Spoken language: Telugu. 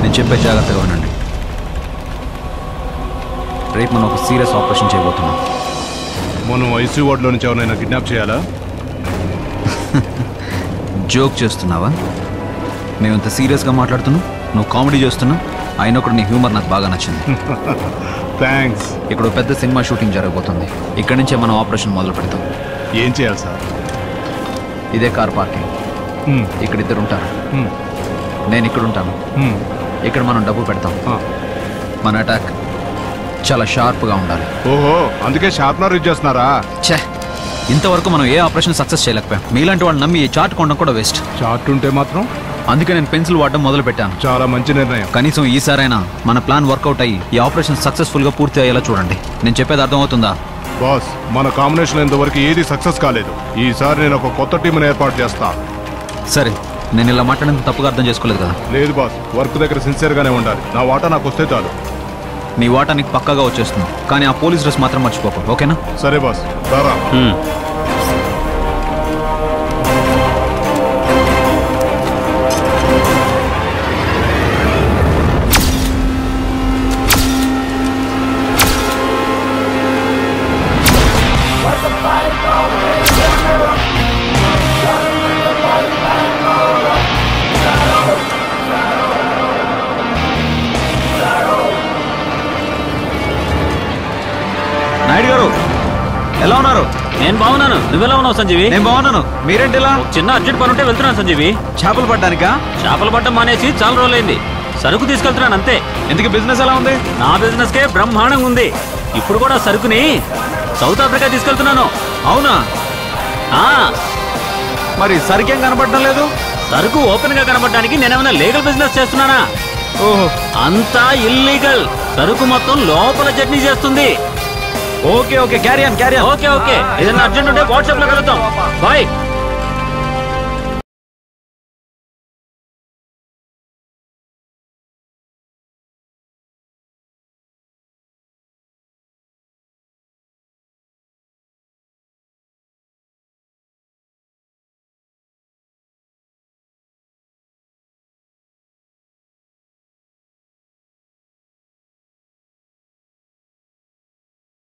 నేను చెప్పే జాగ్రత్తగా వినండి. రేపు మనం ఒక సీరియస్ ఆపరేషన్ చేయబోతున్నాం. మనం ఐసీ వార్డులో నుంచి ఎవరైనా కిడ్నాప్ చేయాలా? జోక్ చేస్తున్నావా? మేము ఇంత సీరియస్గా మాట్లాడుతున్నావు, నువ్వు కామెడీ చేస్తున్నావు. అయినా కూడా నీ హ్యూమర్ నాకు బాగా నచ్చింది. థ్యాంక్స్. ఇక్కడ పెద్ద సినిమా షూటింగ్ జరగబోతుంది. ఇక్కడి నుంచే మనం ఆపరేషన్ మొదలు పెడతాం. ఏం చేయాలి సార్? ఇదే కార్ పార్కింగ్. ఇక్కడ ఇద్దరు ఉంటారు, నేను ఇక్కడ ఉంటాను. ఇక్కడ మనం డబ్బు పెడతాం. మన అటాక్ చాలా షార్ప్గా ఉండాలి. ఓహో, అందుకే షార్ప్నర్ యూజ్ చేస్తున్నారా? ఛే, ఇంతవరకు మనం ఏ ఆపరేషన్ సక్సెస్ చేయలేకపోయాం. మీలాంటి వాళ్ళు నమ్మి ఈ చార్ట్ కొనడం కూడా వేస్ట్. చార్ట్ ఉంటే మాత్రం? అందుకే నేను పెన్సిల్ వాడడం మొదలు పెట్టాను. చాలా మంచి నిర్ణయం. కనీసం ఈసారైనా మన ప్లాన్ వర్కౌట్ అయ్యి ఈ ఆపరేషన్ సక్సెస్ఫుల్గా పూర్తి అయ్యేలా చూడండి. నేను చెప్పేది అర్థమవుతుందా? బాస్, మన కాంబినేషన్ ఇంతవరకు ఏది సక్సెస్ కాలేదు. ఈసారి నేను ఒక కొత్త టీంని ఏర్పాటు చేస్తా. సరే, నేను ఇలా మాట్లాడడం తప్పుగా అర్థం చేసుకోలేదు కదా? లేదు బాస్, వర్క్ దగ్గర సిన్సియర్గానే ఉండాలి. నా వాటా నాకు వస్తే చాలు. నీ వాటా నీకు పక్కాగా వచ్చేస్తుంది, కానీ ఆ పోలీస్ డ్రెస్ మాత్రం మర్చిపోకు, ఓకేనా? సరే బాస్, రారా. నాయుడు గారు ఎలా ఉన్నారు? నేను బాగున్నాను. నువ్వెలా ఉన్నావు సంజీవి? నేను బాగున్నాను. మీరేంటి ఇలా? చిన్న అర్జెంట్ పని ఉంటే వెళ్తున్నాను సంజీవి. చేపలు పడ్డానికా? చేపలు పట్టడం మానేసి చాలా రోజులైంది. సరుకు తీసుకెళ్తున్నాను అంతే. ఎందుకు బిజినెస్ ఎలా ఉంది? నా బిజినెస్ కే బ్రహ్మాండంగా ఉంది. ఇప్పుడు కూడా సరుకుని సౌత్ ఆఫ్రికా తీసుకెళ్తున్నాను. అవునా? మరి సరికేం కనపడడం లేదు. సరుకు ఓపెన్ గా కనబడడానికి నేనేమైనా లీగల్ బిజినెస్ చేస్తున్నానా? ఓహో, అంతా ఇల్లీగల్. సరుకు మొత్తం లోపల చట్నీ చేస్తుంది. Okay okay, carry on. Okay okay, ఏదైనా అర్జెంట్ ఉంటే వాట్సాప్ లో కలుద్దాం. బాయ్.